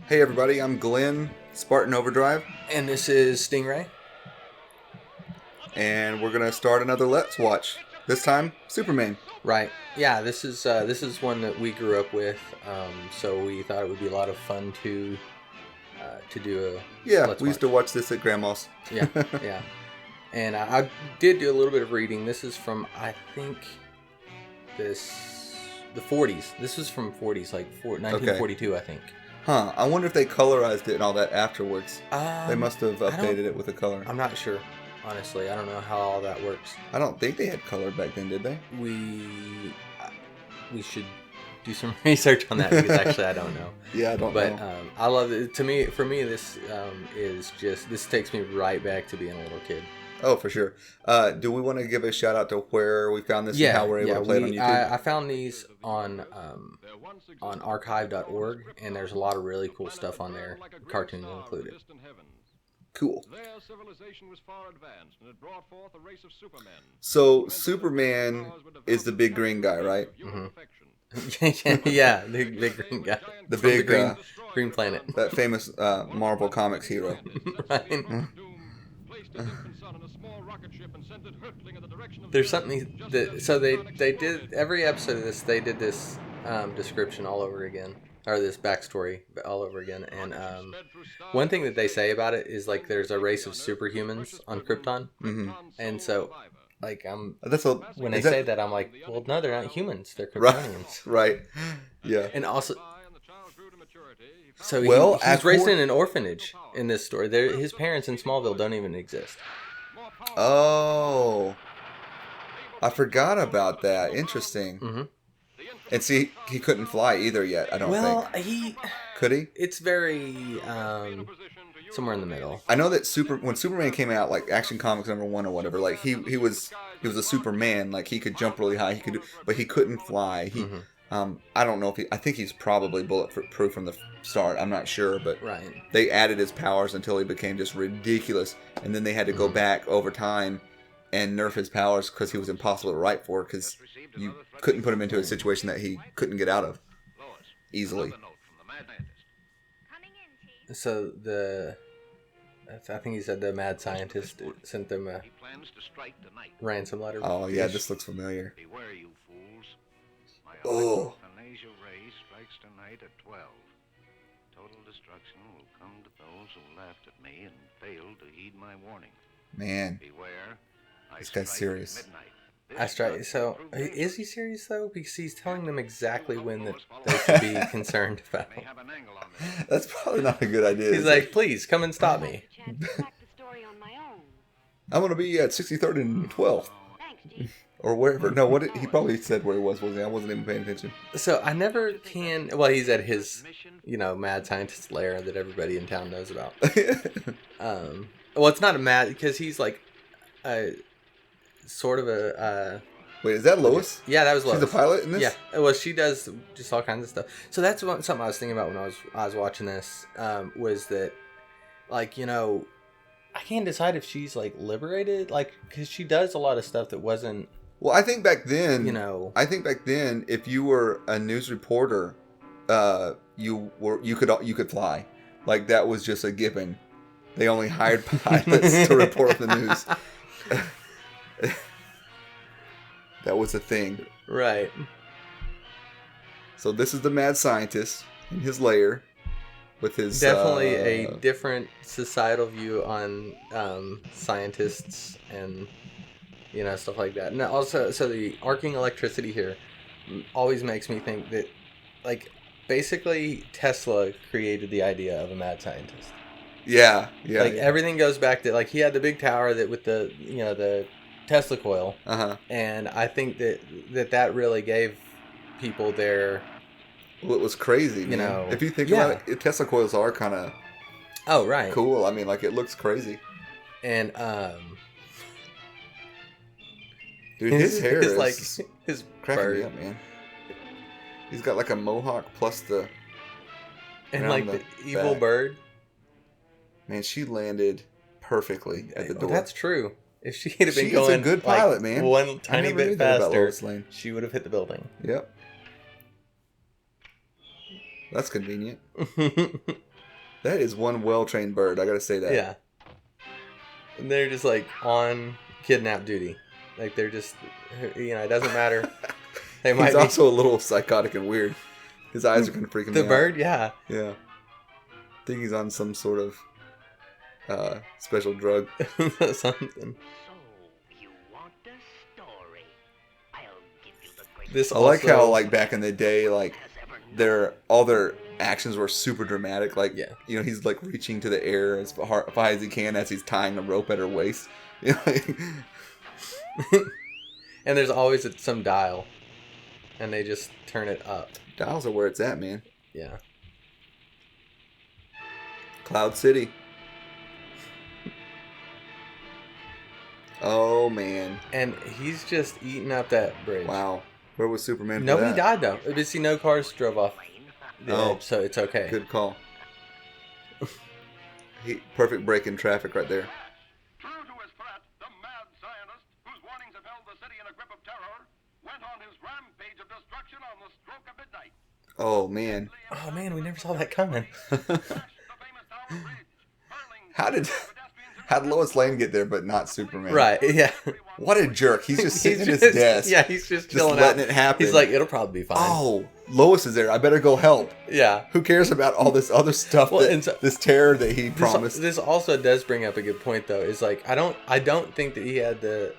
Hey everybody, I'm Glenn, Spartan Overdrive, And this is Stingray. and we're gonna start another Let's Watch. This time, Superman. Right. Yeah, this is one that we grew up with, so we thought it would be a lot of fun to do a Yeah, Let's we used to watch this at Grandma's. Yeah, yeah. And I did do a little bit of reading. This is from I think the 40s. This was from 40s, like 1942, I think. Huh, I wonder if they colorized it and all that afterwards. They must have updated it with a color. I'm not sure, honestly. I don't know how all that works. I don't think they had color back then, did they? We should do some research on that because actually I don't know. Yeah, I don't know. But I love it. For me, this this takes me right back to being a little kid. Oh, for sure. Do we want to give a shout out to where we found this and how we're able to play it on YouTube? I found these on archive.org, and there's a lot of really cool stuff on there, cartoons included. Cool. So Superman is the big green guy, right? Mm-hmm. Yeah, the big green guy. The big green planet. That famous Marvel Comics hero. Right. There's something that they did every episode of this. They did this description all over again, or this backstory all over again. And one thing that they say about it is like there's a race of superhumans on Krypton, Mm-hmm. and so like when they say that, I'm like, well, no, they're not humans. They're Kryptonians. Right. Yeah. And also, so he's raised in an orphanage in this story. His parents in Smallville don't even exist. Oh, I forgot about that. Interesting. Mm-hmm. And see, he couldn't fly either yet. I don't think. Could he? It's very somewhere in the middle. I know that when Superman came out, like Action Comics #1 or whatever, like he was a Superman. Like he could jump really high. But he couldn't fly. I don't know if I think he's probably bulletproof from the start. I'm not sure, but they added his powers until he became just ridiculous, and then they had to go back over time and nerf his powers because he was impossible to write for, because you couldn't put him into a situation that he couldn't get out of easily. So I think he said the mad scientist sent them a ransom letter. Oh yeah, this looks familiar. Oh. Euthanasia ray strikes tonight at 12. Total destruction will come to those who laughed at me and failed to heed my warning. Man. Beware. This guy's serious. I strike. So is he serious though? Because he's telling them exactly when that they should be concerned about. That's probably not a good idea. He's like, please come and stop me. I'm gonna be at 63rd and 12th. Or wherever. No, he probably said where he was, wasn't he? I wasn't even paying attention. So I never can. Well, he's at his, mad scientist lair that everybody in town knows about. Well, it's not a mad because he's like, sort of a. Wait, is that Lois? Yeah, that was Lois. She's a pilot in this. Yeah, well, she does just all kinds of stuff. So that's something I was thinking about when I was watching this. Was that, like, I can't decide if she's like liberated, like, because she does a lot of stuff that wasn't. Well, I think back then, if you were a news reporter, you could fly. Like that was just a given. They only hired pilots to report the news. That was a thing. Right. So this is the mad scientist in his lair with his definitely a different societal view on scientists and stuff like that. And also, so the arcing electricity here always makes me think that, like, basically Tesla created the idea of a mad scientist. Yeah. Like everything goes back to, like, he had the big tower that with the the Tesla coil. And I think that really gave people their. Well, it was crazy. If you think about it, Tesla coils are kind of cool. I mean, like, it looks crazy. And dude, his hair is like his cracking me up, man. He's got like a mohawk plus the like the evil back. Bird. Man, she landed perfectly at the door. That's true. If she had been going, a good pilot, man. One tiny bit faster, she would have hit the building. Yep. That's convenient. That is one well-trained bird. I gotta say that. Yeah. And they're just like on kidnap duty. Like they're just, it doesn't matter. They might He's be... also a little psychotic and weird. His eyes are kind of freaking me out. The bird, yeah. Yeah. I think he's on some sort of special drug. Something. I like how, like, back in the day, like, all their actions were super dramatic. Like, he's, like, reaching to the air as high as he can as he's tying a rope at her waist. And there's always some dial. And they just turn it up. Dials are where it's at, man. Yeah. Cloud City. Oh, man. And he's just eating up that bridge. Wow. Where was Superman for Nobody that? died, though. Did see no cars drove off the edge, so it's okay. Good call. Perfect break in traffic right there. True to his threat, the mad scientist, whose warnings have held the city in a grip of terror, went on his rampage of destruction on the stroke of midnight. Oh, man. Oh, man, we never saw that coming. How did Lois Lane get there, but not Superman? Right, yeah. What a jerk. He's just sitting at his desk. Yeah, he's just chilling letting out. it happen. He's like, it'll probably be fine. Oh, Lois is there. I better go help. Yeah. Who cares about all this other stuff, this terror that he promised? This also does bring up a good point, though, is like, I don't think that he had the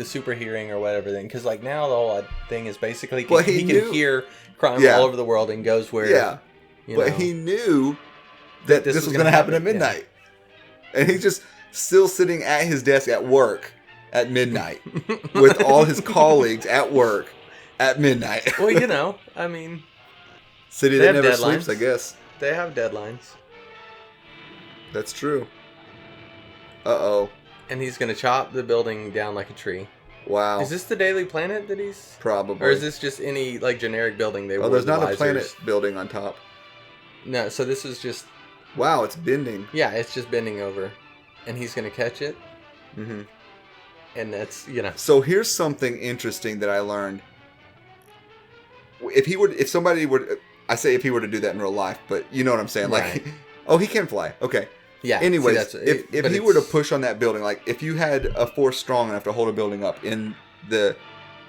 super hearing or whatever thing, because like now the whole thing is basically he can hear crime all over the world and goes where he knew that this was going to happen at midnight. And he's just still sitting at his desk at work at midnight with all his colleagues at work at midnight. Well, I mean, city that never sleeps, I guess. They have deadlines. That's true. Uh-oh. And he's going to chop the building down like a tree. Wow. Is this the Daily Planet that he's... Probably. Or is this just any, like, generic building they wore? Oh, there's not a planet building on top. No, so this is just... Wow, it's bending. Yeah, it's just bending over. And he's going to catch it. Mm-hmm. And that's, So here's something interesting that I learned. If somebody were... I say if he were to do that in real life, but you know what I'm saying. Right. Like, oh, he can fly. Okay. Yeah. Anyways, if he were to push on that building, like if you had a force strong enough to hold a building up in the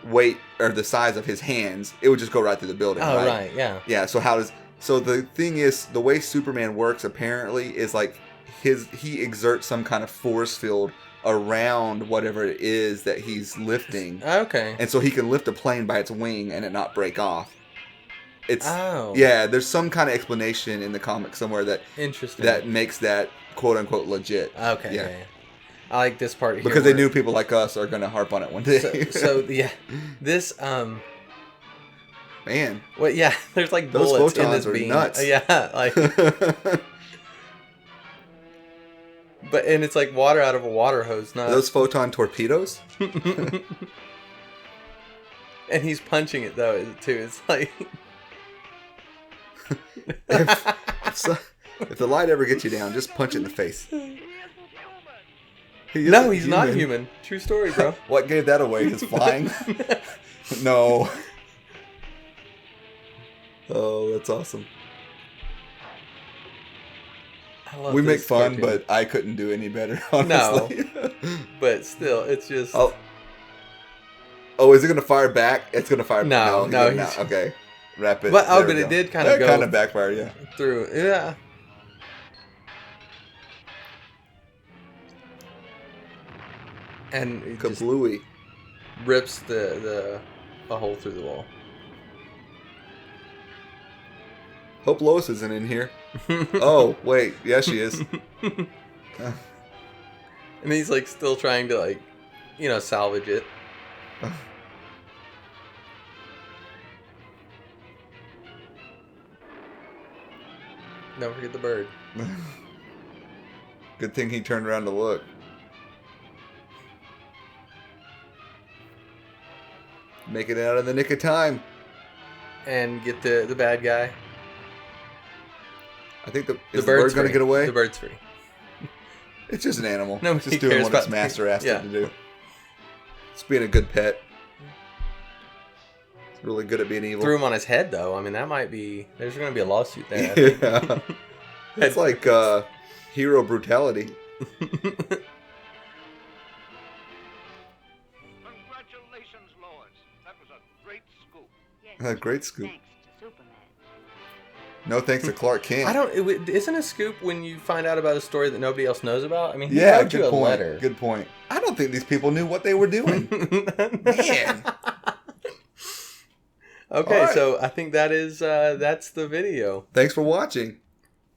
weight or the size of his hands, it would just go right through the building. Oh, right. Yeah. Yeah. So the thing is, the way Superman works apparently is like he exerts some kind of force field around whatever it is that he's lifting. Okay. And so he can lift a plane by its wing and it not break off. Yeah, there's some kind of explanation in the comic somewhere that makes that quote unquote legit. Okay. Yeah. I like this part here because they knew people like us are going to harp on it one day. So this man. Well, yeah, there's like those bullets photons in this beam. Nuts. Yeah, like but and it's like water out of a water hose, not those photon torpedoes. And he's punching it though too. It's like if the light ever gets you down, just punch it in the face. No, he's not human. True story, bro. What gave that away? His flying? No. Oh, that's awesome. We make fun, but I couldn't do any better, honestly. No. But still, it's just... Oh, is it going to fire back? It's going to fire back. No. Okay. Wrap it. But it did kind of go... kind of backfired, yeah. Through, yeah. And it kablooey. Rips the hole through the wall. Hope Lois isn't in here. Oh, wait. Yeah, she is. And he's like still trying to like, salvage it. Don't forget the bird. Good thing he turned around to look. Make it out in the nick of time. And get the bad guy. I think the bird going to get away? The bird's free. It's just an animal. No, just doing what its master asked it to do. It's being a good pet. It's really good at being evil. Threw him on his head, though. I mean, that might be... There's going to be a lawsuit there. Yeah. It's like hero brutality. Congratulations, Lois. That was a great scoop. Yes, Great scoop. thanks to Superman. No thanks to Clark Kent. Isn't a scoop when you find out about a story that nobody else knows about? I mean, he Yeah, wrote you good a point. letter. Good point. I don't think these people knew what they were doing. Man. Okay, All right. so I think that's the video. Thanks for watching.